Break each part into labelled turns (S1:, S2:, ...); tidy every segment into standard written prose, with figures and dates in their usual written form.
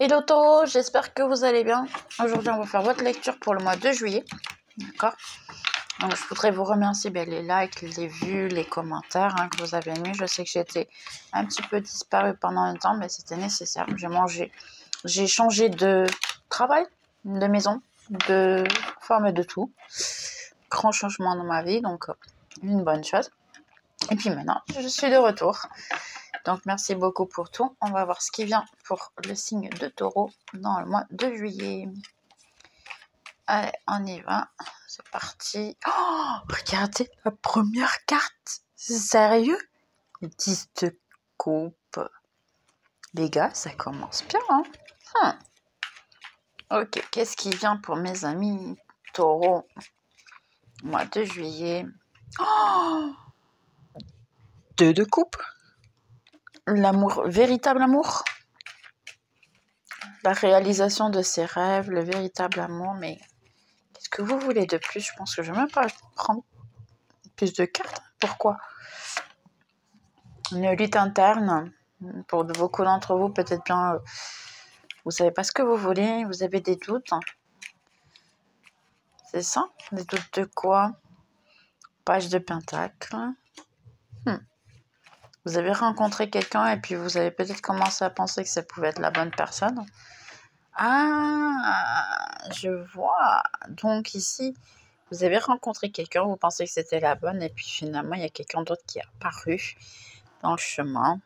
S1: Hello Taureau, j'espère que vous allez bien. Aujourd'hui, on va faire votre lecture pour le mois de juillet. D'accord. Donc, je voudrais vous remercier les likes, les vues, les commentaires que vous avez mis. Je sais que j'étais un petit peu disparue pendant un temps, mais c'était nécessaire. J'ai changé de travail, de maison, de forme de tout. Grand changement dans ma vie, donc une bonne chose. Et puis maintenant, je suis de retour. Donc, merci beaucoup pour tout. On va voir ce qui vient pour le signe de Taureau dans le mois de juillet. Allez, on y va. C'est parti. Oh, regardez la première carte. C'est sérieux? 10 de coupe. Les gars, ça commence bien. Ok, qu'est-ce qui vient pour mes amis Taureau mois de juillet? Oh, 2 de coupe. L'amour, véritable amour. La réalisation de ses rêves, le véritable amour, mais qu'est-ce que vous voulez de plus? Je pense que je ne vais même pas prendre plus de cartes. Pourquoi? Une lutte interne, pour beaucoup d'entre vous, peut-être bien, vous ne savez pas ce que vous voulez, vous avez des doutes. C'est ça? Des doutes de quoi? Page de pentacle. Vous avez rencontré quelqu'un et puis vous avez peut-être commencé à penser que ça pouvait être la bonne personne. Ah, je vois. Donc ici, vous avez rencontré quelqu'un, vous pensez que c'était la bonne, et puis finalement, il y a quelqu'un d'autre qui est apparu dans le chemin.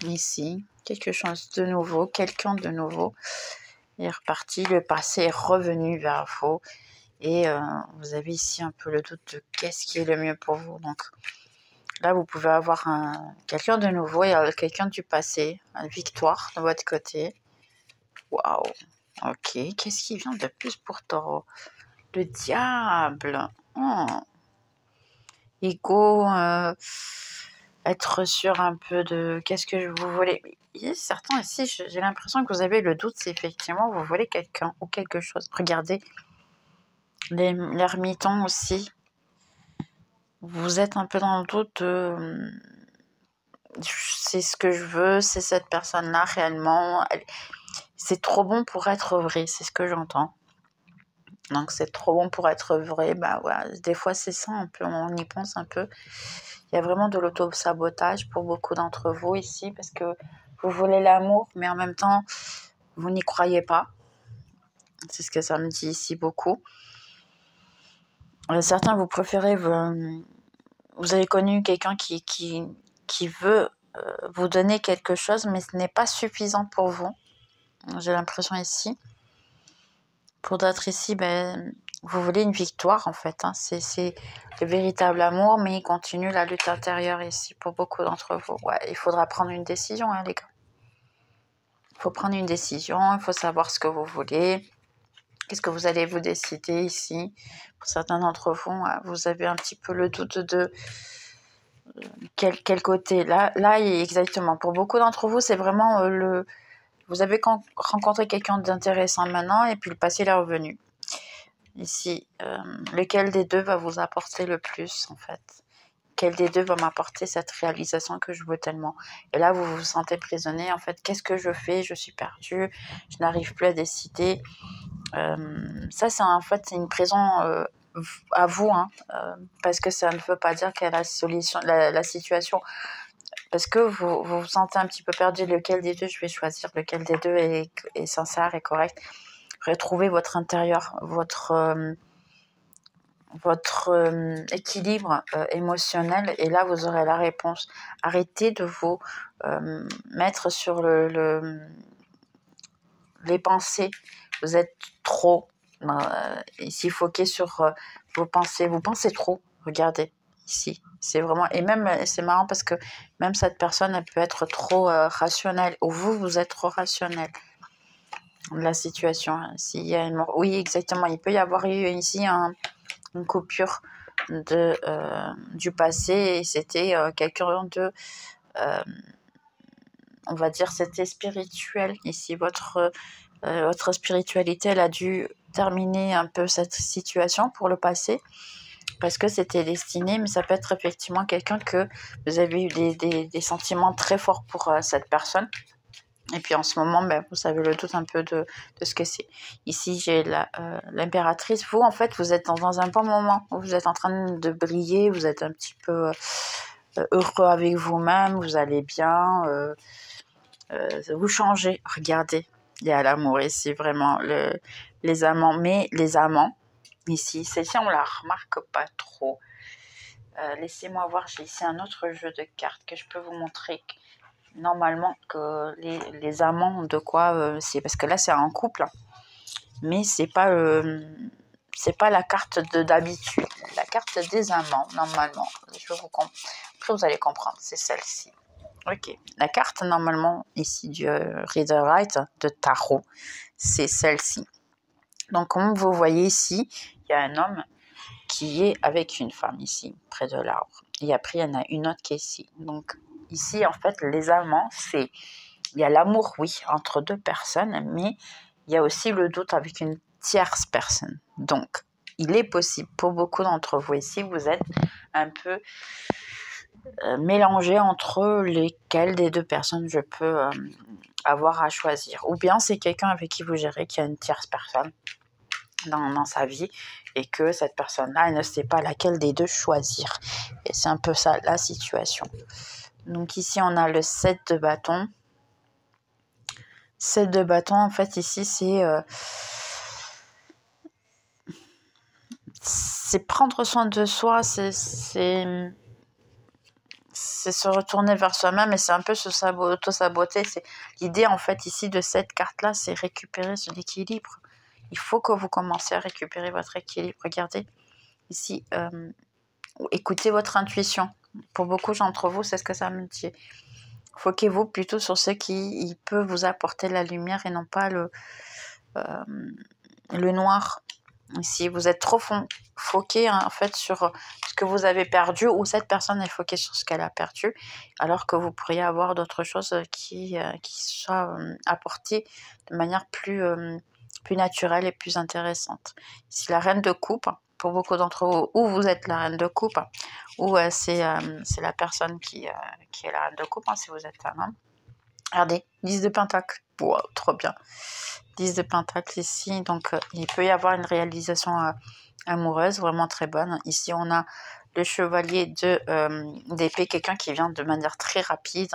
S1: Ici, quelque chose de nouveau, quelqu'un de nouveau est reparti, le passé est revenu vers vous, et vous avez ici un peu le doute de qu'est-ce qui est le mieux pour vous. Donc là, vous pouvez avoir quelqu'un de nouveau et quelqu'un du passé, une victoire de votre côté. Waouh! Ok, qu'est-ce qui vient de plus pour Taureau? Le diable. Ego, être sûr un peu de qu'est-ce que vous voulez. Certains ici, j'ai l'impression que vous avez le doute si effectivement vous voulez quelqu'un ou quelque chose. Regardez, l'ermiton aussi. Vous êtes un peu dans le doute de c'est ce que je veux, c'est cette personne-là réellement. C'est trop bon pour être vrai, c'est ce que j'entends. Donc c'est trop bon pour être vrai, voilà, des fois c'est ça un peu, on y pense un peu. Il y a vraiment de l'auto-sabotage pour beaucoup d'entre vous ici, parce que vous voulez l'amour, mais en même temps, vous n'y croyez pas. C'est ce que ça me dit ici beaucoup. Certains, vous préférez, vous avez connu quelqu'un qui veut vous donner quelque chose, mais ce n'est pas suffisant pour vous. J'ai l'impression ici. Pour d'autres ici, vous voulez une victoire en fait. C'est le véritable amour, mais il continue la lutte intérieure ici pour beaucoup d'entre vous. Ouais, il faudra prendre une décision, les gars. Il faut prendre une décision, il faut savoir ce que vous voulez. Qu'est-ce que vous allez vous décider ici? Pour certains d'entre vous, vous avez un petit peu le doute de quel côté. Là, exactement. Pour beaucoup d'entre vous, c'est vraiment vous avez rencontré quelqu'un d'intéressant maintenant et puis le passé est revenu. Ici, lequel des deux va vous apporter le plus, en fait? Quel des deux va m'apporter cette réalisation que je veux tellement? Et là, vous vous sentez prisonnier, en fait. Qu'est-ce que je fais? Je suis perdue, je n'arrive plus à décider. Ça, c'est une prison à vous, parce que ça ne veut pas dire qu'elle a la situation. Parce que vous vous sentez un petit peu perdu. Lequel des deux je vais choisir? Lequel des deux est sincère et correct? Retrouvez votre intérieur, votre équilibre émotionnel, et là vous aurez la réponse. Arrêtez de vous mettre sur les pensées. Vous êtes trop ici foqué sur vos pensées. Vous pensez trop. Regardez ici, c'est vraiment, et même c'est marrant parce que même cette personne, elle peut être trop rationnelle, ou vous êtes trop rationnel. La situation, s'il y a oui, exactement, il peut y avoir eu ici une coupure du passé, et c'était quelqu'un de on va dire, c'était spirituel ici. Votre spiritualité, elle a dû terminer un peu cette situation pour le passé, parce que c'était destiné, mais ça peut être effectivement quelqu'un que vous avez eu des sentiments très forts pour cette personne. Et puis en ce moment, ben, vous avez le doute un peu de ce que c'est. Ici, j'ai l'impératrice. Vous, en fait, vous êtes dans un bon moment. Vous êtes en train de briller. Vous êtes un petit peu heureux avec vous-même. Vous allez bien. Vous changez. Regardez, il y a l'amour ici, vraiment. Les amants. Mais les amants, ici, celle-ci, on la remarque pas trop. Laissez-moi voir. J'ai ici un autre jeu de cartes que je peux vous montrer. Normalement, que les amants ont de quoi c'est parce que là c'est un couple, hein, mais c'est pas la carte d'habitude, la carte des amants normalement. Après vous allez comprendre, c'est celle-ci. Ok, la carte normalement ici du Rider-Waite de tarot, c'est celle-ci. Donc comme vous voyez ici, il y a un homme qui est avec une femme ici près de l'arbre, et après il y en a une autre qui est ici. Donc ici, en fait, les amants, il y a l'amour, oui, entre deux personnes, mais il y a aussi le doute avec une tierce personne. Donc, il est possible, pour beaucoup d'entre vous ici, vous êtes un peu mélangé entre lesquelles des deux personnes je peux avoir à choisir. Ou bien c'est quelqu'un avec qui vous gérez qui a une tierce personne dans sa vie et que cette personne-là, elle ne sait pas laquelle des deux choisir. Et c'est un peu ça la situation. Donc ici, on a le 7 de bâton. 7 de bâton, en fait, ici, c'est prendre soin de soi, c'est se retourner vers soi-même et c'est un peu auto-saboter. L'idée, en fait, ici, de cette carte-là, c'est récupérer son équilibre. Il faut que vous commenciez à récupérer votre équilibre. Regardez, ici, écoutez votre intuition. Pour beaucoup d'entre vous, c'est ce que ça me dit. Foquez-vous plutôt sur ce qui peut vous apporter la lumière et non pas le noir. Si vous êtes trop foqué en fait sur ce que vous avez perdu ou cette personne est foquée sur ce qu'elle a perdu, alors que vous pourriez avoir d'autres choses qui soient apportées de manière plus naturelle et plus intéressante. Si la reine de coupe, pour beaucoup d'entre vous, ou vous êtes la reine de coupe, ou c'est la personne qui est la reine de coupe, si vous êtes un homme. Regardez, 10 de pentacle. Wow, trop bien. 10 de pentacle ici. Donc, il peut y avoir une réalisation amoureuse vraiment très bonne. Ici, on a le chevalier d'épée, quelqu'un qui vient de manière très rapide,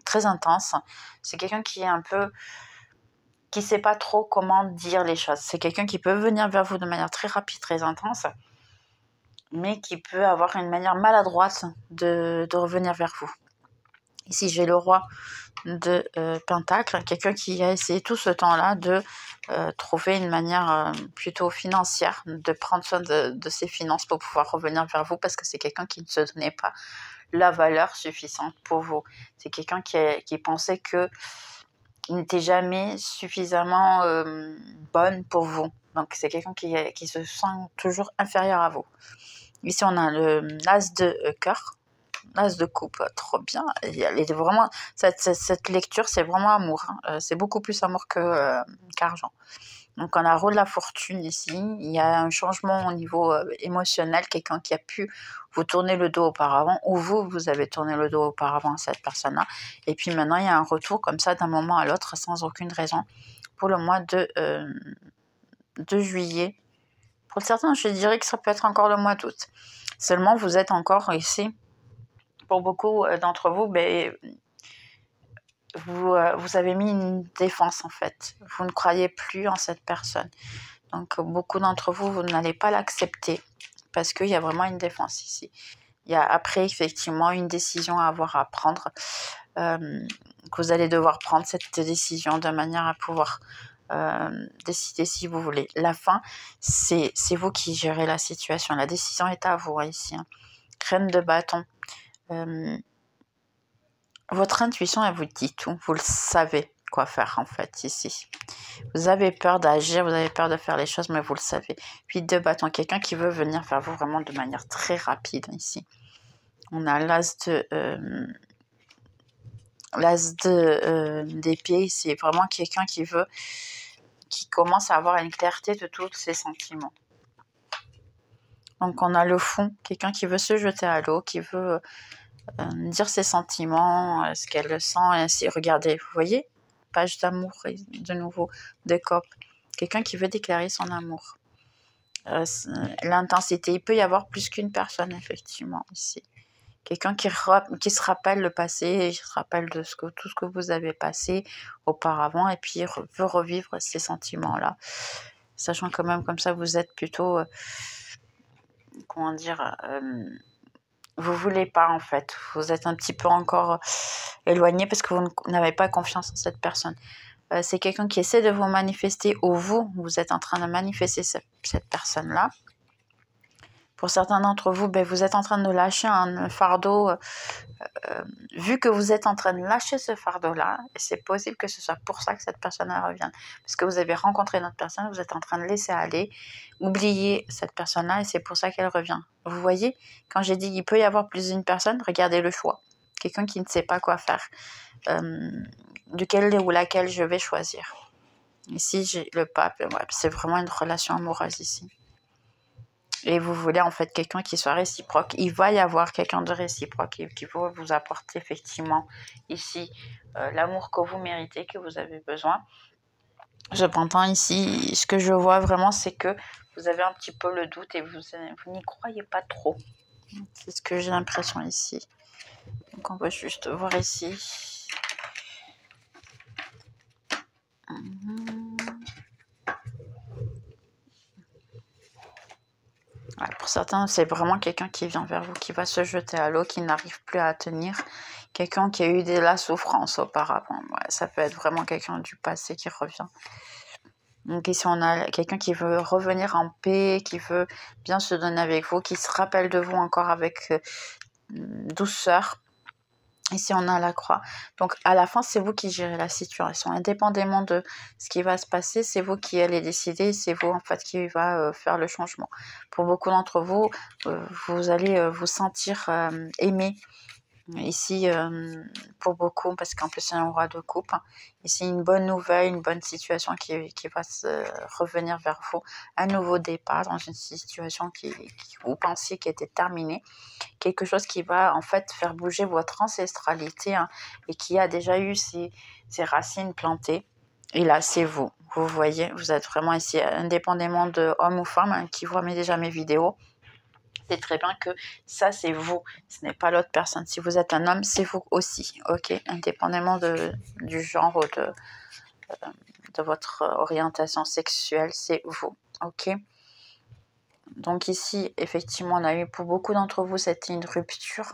S1: très intense. C'est quelqu'un qui est un peu... qui ne sait pas trop comment dire les choses. C'est quelqu'un qui peut venir vers vous de manière très rapide, très intense, mais qui peut avoir une manière maladroite de revenir vers vous. Ici, j'ai le roi de Pentacle, quelqu'un qui a essayé tout ce temps-là de trouver une manière plutôt financière, de prendre soin de ses finances pour pouvoir revenir vers vous, parce que c'est quelqu'un qui ne se donnait pas la valeur suffisante pour vous. C'est quelqu'un qui pensait que il n'était jamais suffisamment bonne pour vous. Donc, c'est quelqu'un qui se sent toujours inférieur à vous. Ici, on a l'as de cœur. L'as de coupe, trop bien. Vraiment, cette lecture, c'est vraiment amour. C'est beaucoup plus amour qu'argent. Donc, on a rôle de la fortune ici. Il y a un changement au niveau émotionnel. Quelqu'un qui a pu vous tourner le dos auparavant, ou vous avez tourné le dos auparavant à cette personne-là. Et puis maintenant, il y a un retour comme ça d'un moment à l'autre sans aucune raison pour le mois de juillet. Pour certains, je dirais que ça peut être encore le mois d'août. Seulement, vous êtes encore ici. Pour beaucoup d'entre vous, vous avez mis une défense en fait. Vous ne croyez plus en cette personne. Donc beaucoup d'entre vous, vous n'allez pas l'accepter parce qu'il y a vraiment une défense ici. Il y a après effectivement une décision à avoir à prendre. Que vous allez devoir prendre cette décision de manière à pouvoir décider si vous voulez. La fin, c'est vous qui gérez la situation. La décision est à vous ici. Reine de bâton. Votre intuition, elle vous dit tout. Vous le savez quoi faire en fait ici. Vous avez peur d'agir, vous avez peur de faire les choses, mais vous le savez. Puis de bâton, quelqu'un qui veut venir vers vous vraiment de manière très rapide ici. On a l'as d'épée, c'est vraiment quelqu'un qui commence à avoir une clarté de tous ses sentiments. Donc on a le fond, quelqu'un qui veut se jeter à l'eau, qui veut dire ses sentiments, ce qu'elle sent, et ainsi. Regardez, vous voyez, page d'amour, de nouveau, de cope. Quelqu'un qui veut déclarer son amour. L'intensité, il peut y avoir plus qu'une personne, effectivement, ici. Quelqu'un qui se rappelle le passé, qui se rappelle de tout ce que vous avez passé auparavant, et puis veut revivre ces sentiments-là. Sachant quand même, comme ça, vous êtes plutôt, comment dire, vous voulez pas, en fait. Vous êtes un petit peu encore éloigné parce que vous n'avez pas confiance en cette personne. C'est quelqu'un qui essaie de vous manifester, ou vous êtes en train de manifester cette personne-là. Pour certains d'entre vous, vous êtes en train de lâcher un fardeau. Vu que vous êtes en train de lâcher ce fardeau-là, et c'est possible que ce soit pour ça que cette personne revienne, parce que vous avez rencontré une autre personne, vous êtes en train de laisser aller, oublier cette personne-là, et c'est pour ça qu'elle revient. Vous voyez, quand j'ai dit qu'il peut y avoir plus d'une personne, regardez le choix. Quelqu'un qui ne sait pas quoi faire. Duquel ou laquelle je vais choisir. Ici, j'ai le pape. Ouais, c'est vraiment une relation amoureuse ici. Et vous voulez en fait quelqu'un qui soit réciproque. Il va y avoir quelqu'un de réciproque qui va vous apporter effectivement ici l'amour que vous méritez, que vous avez besoin. Cependant ici, ce que je vois vraiment, c'est que vous avez un petit peu le doute et vous n'y croyez pas trop. C'est ce que j'ai l'impression ici. Donc on va juste voir ici. Ouais, pour certains, c'est vraiment quelqu'un qui vient vers vous, qui va se jeter à l'eau, qui n'arrive plus à tenir. Quelqu'un qui a eu de la souffrance auparavant. Ouais, ça peut être vraiment quelqu'un du passé qui revient. Donc ici, on a quelqu'un qui veut revenir en paix, qui veut bien se donner avec vous, qui se rappelle de vous encore avec douceur. Ici, on a la croix. Donc, à la fin, c'est vous qui gérez la situation. Indépendamment de ce qui va se passer, c'est vous qui allez décider. C'est vous, en fait, qui va faire le changement. Pour beaucoup d'entre vous, vous allez vous sentir aimé. Ici, pour beaucoup, parce qu'en plus, c'est un roi de coupe. Ici, une bonne nouvelle, une bonne situation qui va se revenir vers vous. Un nouveau départ dans une situation qui vous pensiez qui était terminée. Quelque chose qui va en fait faire bouger votre ancestralité et qui a déjà eu ses racines plantées. Et là, c'est vous. Vous voyez, vous êtes vraiment ici, indépendamment de homme ou femme qui voit déjà mes vidéos. C'est très bien que ça, c'est vous. Ce n'est pas l'autre personne. Si vous êtes un homme, c'est vous aussi. Ok, indépendamment du genre ou de votre orientation sexuelle, c'est vous. Ok. Donc ici, effectivement, on a eu pour beaucoup d'entre vous, c'était une rupture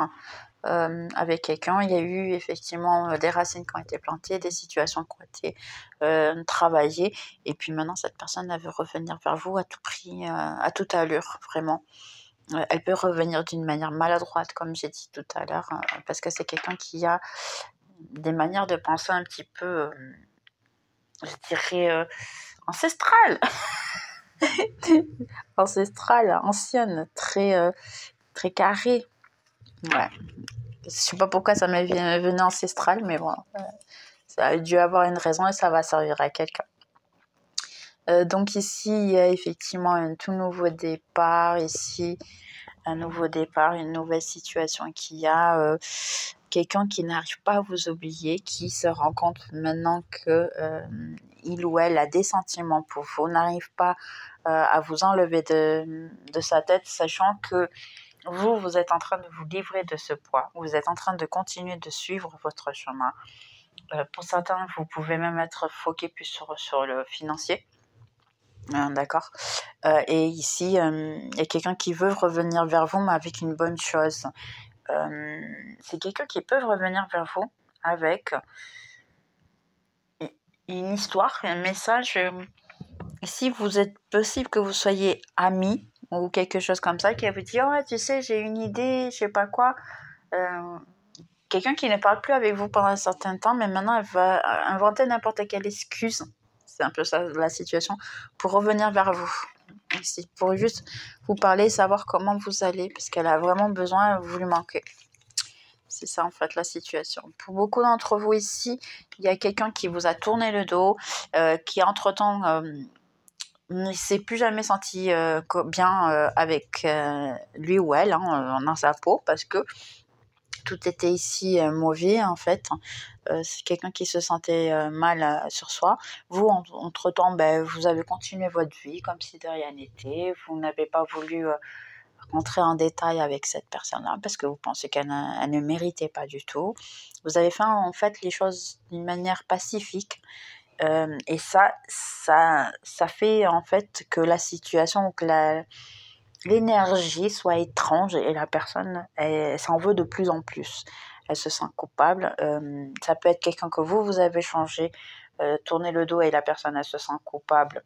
S1: avec quelqu'un. Il y a eu effectivement des racines qui ont été plantées, des situations qui ont été travaillées. Et puis maintenant, cette personne, elle veut revenir vers vous à tout prix, à toute allure, vraiment. Elle peut revenir d'une manière maladroite, comme j'ai dit tout à l'heure, parce que c'est quelqu'un qui a des manières de penser un petit peu, je dirais, ancestrales. Ancestrale, ancienne, très carrée. Ouais. Je sais pas pourquoi ça m'est venu ancestral, mais bon, ça a dû avoir une raison et ça va servir à quelqu'un. Donc ici, il y a effectivement un tout nouveau départ. Ici, un nouveau départ, une nouvelle situation qu'il y a. Quelqu'un qui n'arrive pas à vous oublier, qui se rend compte maintenant que il ou elle a des sentiments pour vous, n'arrive pas à vous enlever de sa tête, sachant que vous êtes en train de vous livrer de ce poids, vous êtes en train de continuer de suivre votre chemin. Pour certains, vous pouvez même être focus plus sur le financier. D'accord. Et ici, il y a quelqu'un qui veut revenir vers vous, mais avec une bonne chose. C'est quelqu'un qui peut revenir vers vous avec une histoire, un message. Ici, vous êtes possible que vous soyez amis ou quelque chose comme ça, qui vous dit « Oh, tu sais, j'ai une idée, je sais pas quoi. » Quelqu'un qui ne parle plus avec vous pendant un certain temps, mais maintenant, elle va inventer n'importe quelle excuse. C'est un peu ça la situation, pour revenir vers vous. Ici, pour juste vous parler, savoir comment vous allez, parce qu'elle a vraiment besoin, vous lui manquez. C'est ça en fait la situation. Pour beaucoup d'entre vous ici, il y a quelqu'un qui vous a tourné le dos, qui entre-temps ne s'est plus jamais senti bien avec lui ou elle dans sa peau, parce que tout était ici mauvais en fait. C'est quelqu'un qui se sentait mal sur soi. Vous, entre-temps, vous avez continué votre vie comme si de rien n'était. Vous n'avez pas voulu rentrer en détail avec cette personne-là parce que vous pensez qu'elle ne méritait pas du tout. Vous avez fait en fait les choses d'une manière pacifique. Et ça fait en fait que la situation ou que l'énergie soit étrange et la personne elle s'en veut de plus en plus. Elle se sent coupable. Ça peut être quelqu'un que vous avez changé, tourner le dos et la personne elle se sent coupable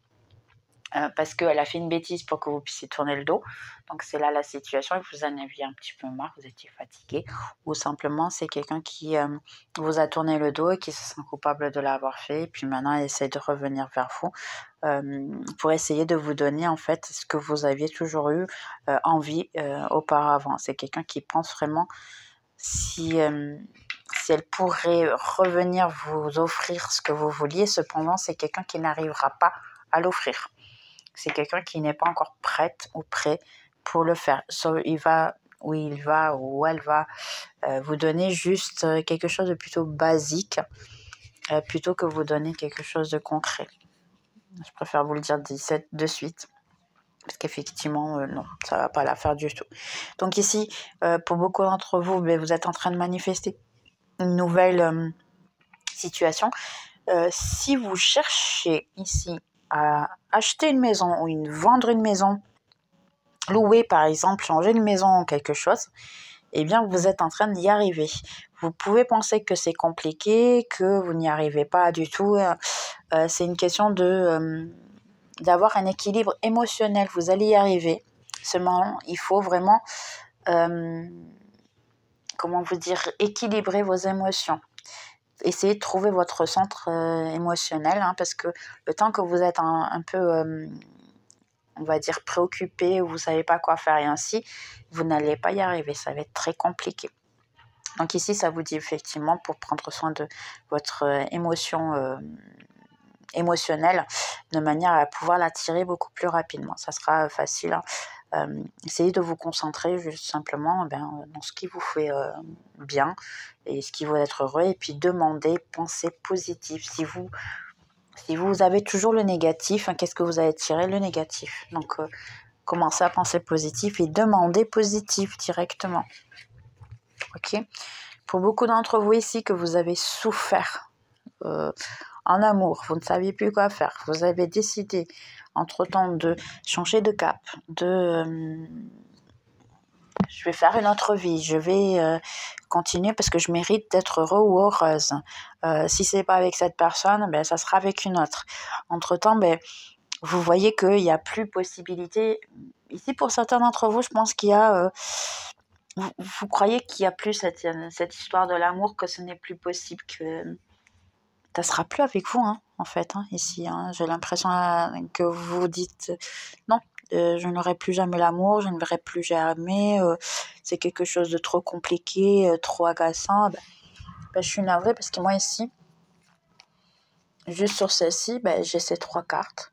S1: parce qu'elle a fait une bêtise pour que vous puissiez tourner le dos. Donc c'est là la situation, vous en aviez un petit peu marre, vous étiez fatigué, ou simplement c'est quelqu'un qui vous a tourné le dos et qui se sent coupable de l'avoir fait, et puis maintenant elle essaie de revenir vers vous pour essayer de vous donner en fait ce que vous aviez toujours eu envie auparavant. C'est quelqu'un qui pense vraiment si elle pourrait revenir vous offrir ce que vous vouliez, cependant c'est quelqu'un qui n'arrivera pas à l'offrir. C'est quelqu'un qui n'est pas encore prête ou prêt pour le faire. Il va ou elle va vous donner juste quelque chose de plutôt basique plutôt que vous donner quelque chose de concret. Je préfère vous le dire de suite parce qu'effectivement, non, ça ne va pas la faire du tout. Donc ici, pour beaucoup d'entre vous, vous êtes en train de manifester une nouvelle situation. Si vous cherchez ici à acheter une maison ou vendre une maison, louer par exemple, changer de maison ou quelque chose, eh bien vous êtes en train d'y arriver. Vous pouvez penser que c'est compliqué, que vous n'y arrivez pas du tout. C'est une question d'avoir un équilibre émotionnel. Vous allez y arriver. Seulement, il faut vraiment, équilibrer vos émotions. Essayez de trouver votre centre émotionnel, parce que le temps que vous êtes un peu, on va dire, préoccupé, ou vous ne savez pas quoi faire et ainsi, vous n'allez pas y arriver, ça va être très compliqué. Donc ici, ça vous dit effectivement pour prendre soin de votre émotion émotionnelle, de manière à pouvoir l'attirer beaucoup plus rapidement. Ça sera facile. Essayez de vous concentrer juste simplement dans ce qui vous fait bien et ce qui vous être heureux, et puis demandez, pensez positif. Si vous avez toujours le négatif, qu'est-ce que vous allez tirer? Le négatif. Donc commencez à penser positif et demandez positif directement. Ok. Pour beaucoup d'entre vous ici que vous avez souffert en amour, vous ne saviez plus quoi faire, vous avez décidé entre-temps de changer de cap, je vais faire une autre vie, je vais continuer parce que je mérite d'être heureux ou heureuse. Si c'est pas avec cette personne, ça sera avec une autre. Entre-temps, vous voyez qu'il n'y a plus possibilité. Ici, pour certains d'entre vous, je pense qu'il y a... vous croyez qu'il n'y a plus cette histoire de l'amour, que ce n'est plus possible, que ça ne sera plus avec vous, en fait, ici. J'ai l'impression que vous vous dites non, je n'aurai plus jamais l'amour, je ne verrai plus jamais, c'est quelque chose de trop compliqué, trop agaçant. Je suis navrée parce que moi ici, juste sur celle-ci, j'ai ces 3 cartes.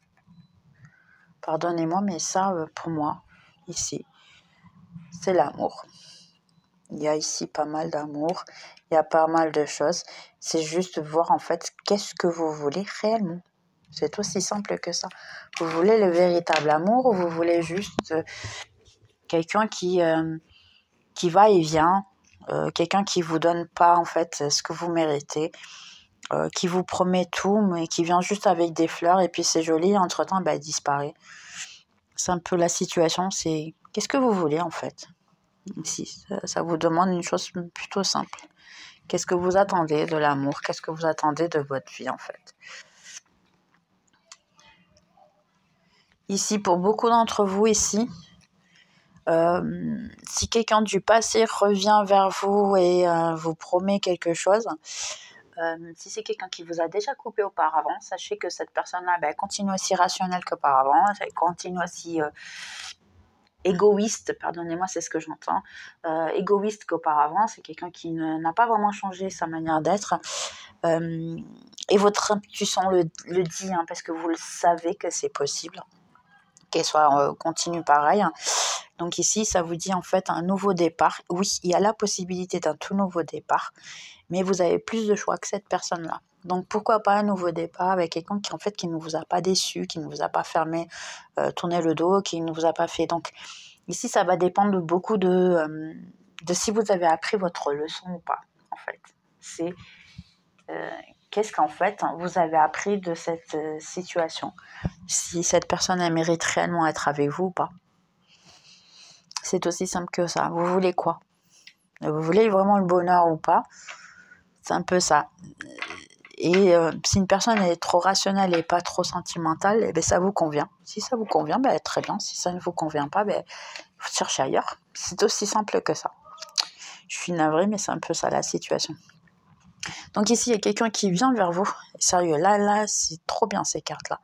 S1: Pardonnez-moi, mais ça, pour moi, ici, c'est l'amour. Il y a ici pas mal d'amour, il y a pas mal de choses. C'est juste voir en fait qu'est-ce que vous voulez réellement. C'est aussi simple que ça. Vous voulez le véritable amour ou vous voulez juste quelqu'un qui va et vient, quelqu'un qui vous donne pas en fait ce que vous méritez, qui vous promet tout mais qui vient juste avec des fleurs et puis c'est joli, entre-temps il disparaît. C'est un peu la situation, c'est qu'est-ce que vous voulez en fait. Ici, ça vous demande une chose plutôt simple. Qu'est-ce que vous attendez de l'amour? Qu'est-ce que vous attendez de votre vie, en fait? Ici, pour beaucoup d'entre vous, ici, si quelqu'un du passé revient vers vous et vous promet quelque chose, si c'est quelqu'un qui vous a déjà coupé auparavant, sachez que cette personne-là, continue aussi rationnelle qu'auparavant, elle continue aussi... égoïste, pardonnez-moi, c'est ce que j'entends, égoïste qu'auparavant, c'est quelqu'un qui n'a pas vraiment changé sa manière d'être, et votre intuition le dit, parce que vous le savez que c'est possible, qu'elle soit continue pareil, Donc ici, ça vous dit en fait un nouveau départ. Oui, il y a la possibilité d'un tout nouveau départ, mais vous avez plus de choix que cette personne-là. Donc pourquoi pas un nouveau départ avec quelqu'un qui en fait qui ne vous a pas déçu, qui ne vous a pas fermé, tourné le dos, qui ne vous a pas fait. Donc ici, ça va dépendre beaucoup de si vous avez appris votre leçon ou pas. En fait, c'est qu'est-ce qu'en fait vous avez appris de cette situation. Si cette personne elle mérite réellement être avec vous ou pas. C'est aussi simple que ça. Vous voulez quoi? Vous voulez vraiment le bonheur ou pas? C'est un peu ça. Et si une personne est trop rationnelle et pas trop sentimentale, eh bien, ça vous convient. Si ça vous convient, ben, très bien. Si ça ne vous convient pas, ben, vous cherchez ailleurs. C'est aussi simple que ça. Je suis navrée, mais c'est un peu ça la situation. Donc ici, il y a quelqu'un qui vient vers vous. Sérieux, là, c'est trop bien ces cartes-là.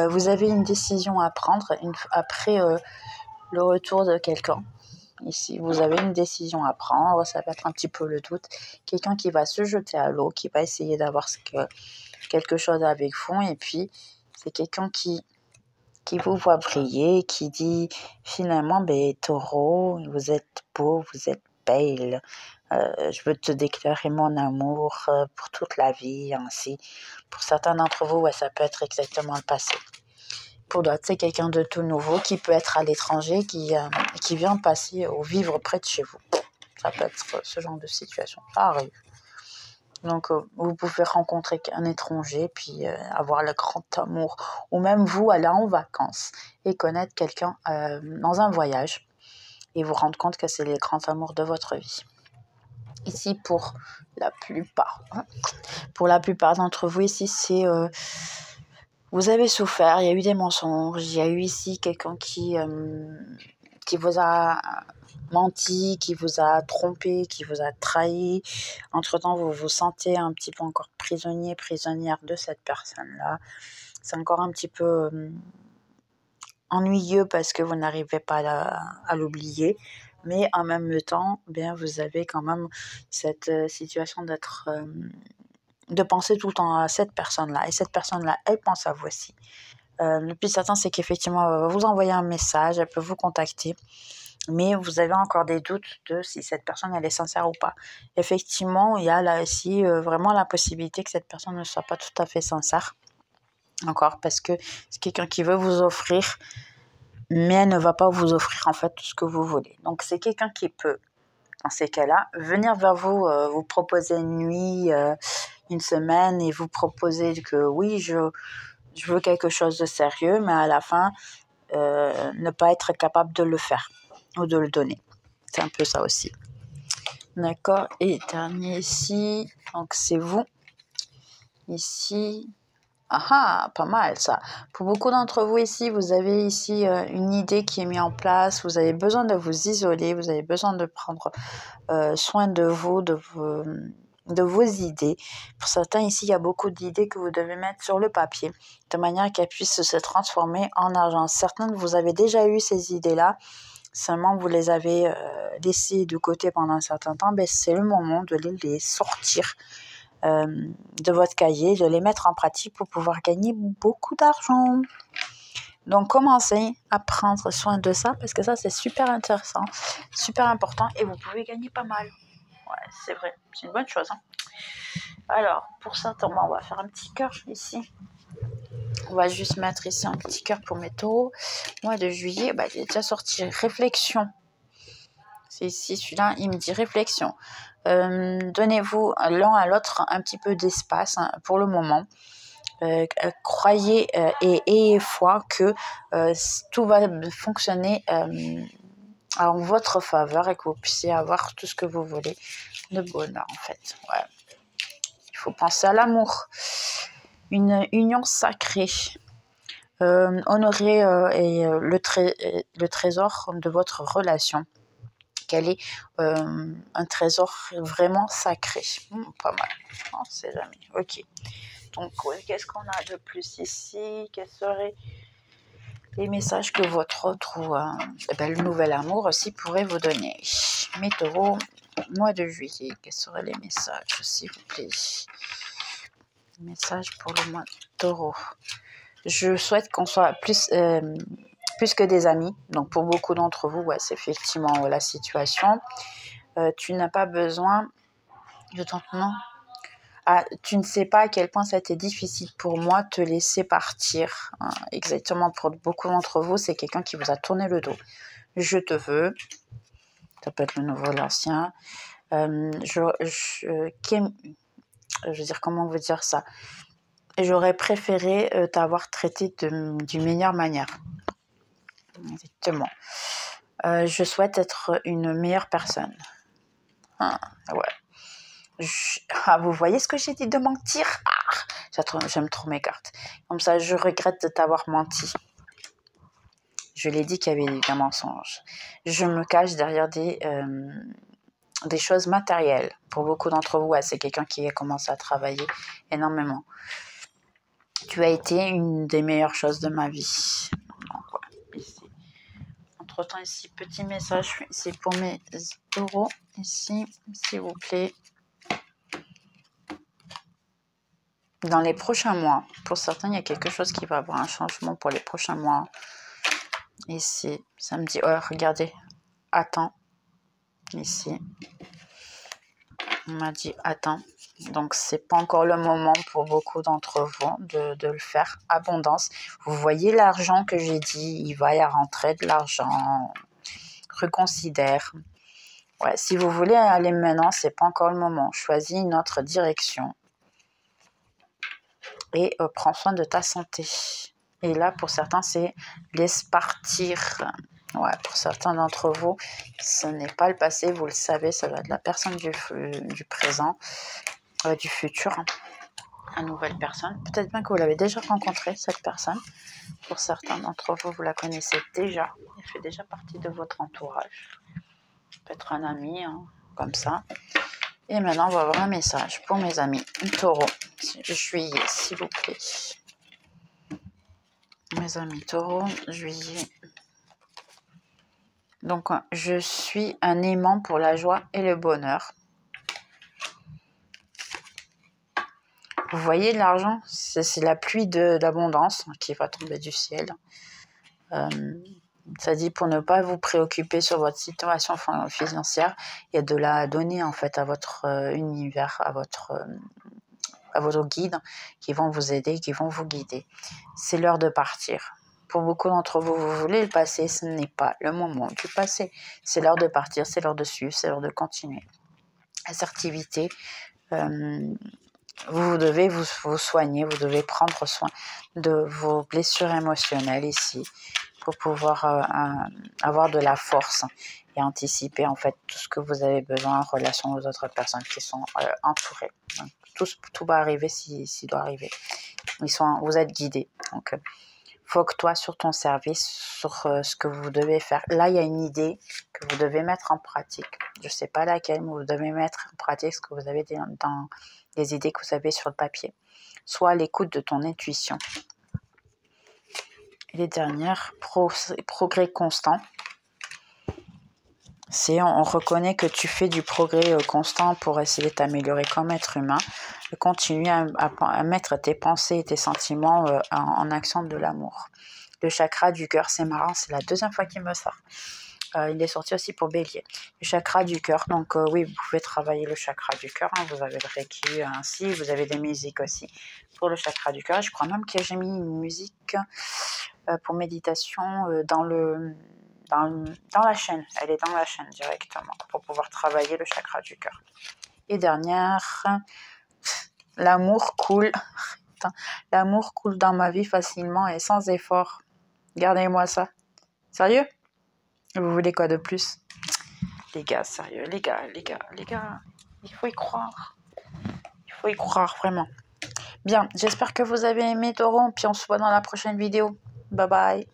S1: Vous avez une décision à prendre après le retour de quelqu'un. Ici, vous avez une décision à prendre, ça va être un petit peu le doute. Quelqu'un qui va se jeter à l'eau, qui va essayer d'avoir quelque chose avec vous. Et puis, c'est quelqu'un qui vous voit briller, qui dit finalement, ben, taureau, vous êtes beau, vous êtes belle. Je veux te déclarer mon amour pour toute la vie, ainsi. Pour certains d'entre vous, ouais, ça peut être exactement le passé. Pour d'autres, c'est quelqu'un de tout nouveau qui peut être à l'étranger, qui vient passer ou vivre près de chez vous. Ça peut être ce genre de situation. Ça arrive. Donc, vous pouvez rencontrer un étranger, puis avoir le grand amour. Ou même vous, aller en vacances et connaître quelqu'un dans un voyage et vous rendre compte que c'est le grand amour de votre vie. Ici, pour la plupart d'entre vous, ici, c'est... vous avez souffert, il y a eu des mensonges, il y a eu ici quelqu'un qui vous a menti, qui vous a trompé, qui vous a trahi. Entre-temps, vous vous sentez un petit peu encore prisonnière de cette personne-là. C'est encore un petit peu ennuyeux parce que vous n'arrivez pas à l'oublier. Mais en même temps, bien, vous avez quand même cette situation de penser tout le temps à cette personne-là. Et cette personne-là, elle pense à vous aussi. Le plus certain, c'est qu'effectivement, elle va vous envoyer un message, elle peut vous contacter, mais vous avez encore des doutes de si cette personne, elle est sincère ou pas. Effectivement, il y a là aussi vraiment la possibilité que cette personne ne soit pas tout à fait sincère, encore, parce que c'est quelqu'un qui veut vous offrir, mais elle ne va pas vous offrir en fait tout ce que vous voulez. Donc, c'est quelqu'un qui peut, dans ces cas-là, venir vers vous, vous proposer une nuit, une semaine, et vous proposer que oui, je veux quelque chose de sérieux, mais à la fin, ne pas être capable de le faire ou de le donner. C'est un peu ça aussi. D'accord. Et dernier ici, donc c'est vous. Ici, pas mal ça. Pour beaucoup d'entre vous ici, vous avez ici une idée qui est mise en place. Vous avez besoin de vous isoler, vous avez besoin de prendre soin de vous, de vos idées. Pour certains, ici, il y a beaucoup d'idées que vous devez mettre sur le papier, de manière qu'elles puissent se transformer en argent. Certains de vous avez déjà eu ces idées-là, seulement vous les avez laissées de côté pendant un certain temps. Ben, c'est le moment de les sortir de votre cahier, de les mettre en pratique pour pouvoir gagner beaucoup d'argent. Donc, commencez à prendre soin de ça, parce que ça, c'est super intéressant, super important, et vous pouvez gagner pas mal. Ouais, c'est vrai, c'est une bonne chose. Hein. Alors, pour ça, on va faire un petit cœur ici. On va juste mettre ici un petit cœur pour mes taureaux. Mois de juillet, j'ai déjà sorti réflexion. C'est ici, celui-là, il me dit réflexion. Donnez-vous l'un à l'autre un petit peu d'espace pour le moment. Croyez et ayez foi que tout va fonctionner en votre faveur et que vous puissiez avoir tout ce que vous voulez de bonheur en fait. Ouais. Il faut penser à l'amour, une union sacrée. Honorez le trésor de votre relation. Quel est un trésor vraiment sacré. Pas mal, on ne sait jamais. Ok. Donc, qu'est-ce qu'on a de plus ici? Quels seraient les messages que votre autre ou le nouvel amour aussi pourrait vous donner? Mes taureaux, mois de juillet, quels seraient les messages, s'il vous plaît? Message pour le mois de taureau. Je souhaite qu'on soit plus plus que des amis. Donc pour beaucoup d'entre vous, ouais, c'est effectivement la situation. Tu n'as pas besoin... Je tente, non. Tu ne sais pas à quel point ça a été difficile pour moi de te laisser partir. Hein. Exactement, pour beaucoup d'entre vous, c'est quelqu'un qui vous a tourné le dos. Je te veux. Ça peut être le nouveau, l'ancien. Je veux dire, comment vous dire ça? J'aurais préféré t'avoir traité d'une meilleure manière. Exactement. Je souhaite être une meilleure personne. Ah, ouais. Vous voyez ce que j'ai dit de mentir? J'aime trop mes cartes. Comme ça, je regrette de t'avoir menti. Je l'ai dit qu'il y avait un mensonge. Je me cache derrière des choses matérielles. Pour beaucoup d'entre vous, ouais, c'est quelqu'un qui a commencé à travailler énormément. Tu as été une des meilleures choses de ma vie. Donc, ouais, ici. Entre-temps, ici, petit message ici pour mes taureaux. Ici, s'il vous plaît. Dans les prochains mois, pour certains, il y a quelque chose qui va avoir un changement pour les prochains mois. Ici, ça me dit, oh, regardez, attends. Ici, on m'a dit, attends. Donc, c'est pas encore le moment pour beaucoup d'entre vous de le faire. Abondance. Vous voyez l'argent que j'ai dit, il va y rentrer de l'argent. Reconsidère. Ouais, si vous voulez aller maintenant, c'est pas encore le moment. Choisis une autre direction. Et prends soin de ta santé. Et là, pour certains, c'est laisse partir. Ouais, pour certains d'entre vous, ce n'est pas le passé, vous le savez, ça va être la personne du présent, du futur, une nouvelle personne. Peut-être bien que vous l'avez déjà rencontrée, cette personne. Pour certains d'entre vous, vous la connaissez déjà. Elle fait déjà partie de votre entourage. Peut-être un ami, hein, comme ça. Et maintenant, on va avoir un message pour mes amis taureaux. Juillet, s'il vous plaît. Mes amis taureaux, juillet. Donc, je suis un aimant pour la joie et le bonheur. Vous voyez l'argent, c'est la pluie d'abondance qui va tomber du ciel. Ça dit pour ne pas vous préoccuper sur votre situation financière et de la donner en fait à votre univers, à votre guide qui vont vous aider, qui vont vous guider. C'est l'heure de partir. Pour beaucoup d'entre vous, vous voulez le passé, ce n'est pas le moment du passé. C'est l'heure de partir, c'est l'heure de suivre, c'est l'heure de continuer. Assertivité, vous devez vous soigner, vous devez prendre soin de vos blessures émotionnelles ici pour pouvoir avoir de la force et anticiper en fait tout ce que vous avez besoin en relation aux autres personnes qui sont entourées. Donc, tout va arriver s'il doit arriver. Vous êtes guidés. Donc, foque-toi sur ton service, sur ce que vous devez faire. Là, il y a une idée que vous devez mettre en pratique. Je ne sais pas laquelle, mais vous devez mettre en pratique ce que vous avez dans les idées que vous avez sur le papier. Sois à l'écoute de ton intuition. Et les dernières, progrès constant. On reconnaît que tu fais du progrès constant pour essayer de t'améliorer comme être humain. Continue à mettre tes pensées et tes sentiments en action de l'amour. Le chakra du cœur, c'est marrant, c'est la deuxième fois qu'il me sort. Il est sorti aussi pour Bélier. Le chakra du cœur, donc oui, vous pouvez travailler le chakra du cœur. Vous avez le Reiki ainsi, vous avez des musiques aussi pour le chakra du cœur. Je crois même que j'ai mis une musique pour méditation dans la chaîne. Elle est dans la chaîne directement pour pouvoir travailler le chakra du cœur. Et dernière, l'amour coule. L'amour coule dans ma vie facilement et sans effort. Gardez-moi ça. Sérieux? Vous voulez quoi de plus? Les gars, sérieux, les gars, il faut y croire. Il faut y croire, vraiment. Bien, j'espère que vous avez aimé Taureau, puis on se voit dans la prochaine vidéo. Bye bye.